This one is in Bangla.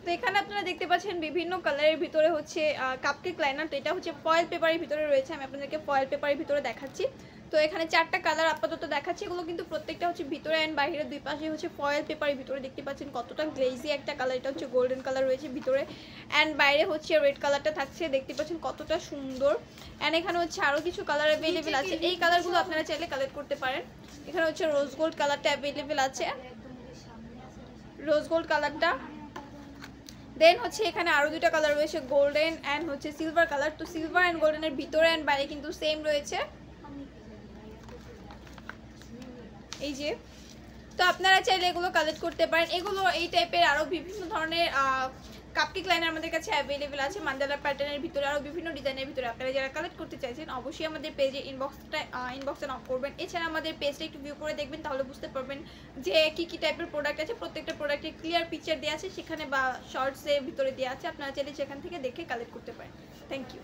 তো এখানে আপনারা দেখতে পাচ্ছেন বিভিন্ন কালারের ভিতরে হচ্ছে কাপকেক লাইনার। তো এটা হচ্ছে ফয়েল পেপারের ভিতরে রয়েছে, আমি আপনাদেরকে ফয়েল পেপারের ভিতরে দেখাচ্ছি। তো এখানে 4টা কালার আপাতত দেখাচ্ছি, এগুলো কিন্তু প্রত্যেকটা হচ্ছে ভিতরে অ্যান্ড বাইরের দুই পাশে হচ্ছে ফয়েল পেপারের ভিতরে। দেখতে পাচ্ছেন কতটা গ্লেজি একটা কালার, এটা হচ্ছে গোল্ডেন কালার রয়েছে ভিতরে অ্যান্ড বাইরে হচ্ছে রেড কালারটা থাকছে। দেখতে পাচ্ছেন কতটা সুন্দর। অ্যান্ড এখানে হচ্ছে আরও কিছু কালার অ্যাভেলেবেল আছে, এই কালারগুলো আপনারা চাইলে কালেক্ট করতে পারেন। এখানে হচ্ছে রোজ গোল্ড কালারটা অ্যাভেলেবেল আছে, রোজ গোল্ড কালারটা। দেন হচ্ছে এখানে আরও দুইটা কালার রয়েছে, গোল্ডেন অ্যান্ড হচ্ছে সিলভার কালার। তো সিলভার অ্যান্ড গোল্ডেনের ভিতরে অ্যান্ড বাইরে কিন্তু সেম রয়েছে, এই যে। তো আপনারা চাইলে এগুলো কালেক্ট করতে পারেন। এগুলো এই টাইপের আরও বিভিন্ন ধরনের কাপকেক লাইনার আমাদের কাছে অ্যাভেলেবেল আছে, মান্ডালা প্যাটার্নের ভিতরে আরও বিভিন্ন ডিজাইনের ভিতরে। আপনারা যারা কালেক্ট করতে চাইছেন অবশ্যই আমাদের পেজে ইনবক্সে নক করবেন। এছাড়া আমাদের পেজটা একটু ভিউ করে দেখবেন, তাহলে বুঝতে পারবেন যে কী টাইপের প্রোডাক্ট আছে। প্রত্যেকটা প্রোডাক্টের ক্লিয়ার পিকচার দেওয়া আছে সেখানে, বা শর্টসের ভিতরে দেওয়া আছে, আপনারা চাইলে সেখান থেকে দেখে কালেক্ট করতে পারেন। Thank you.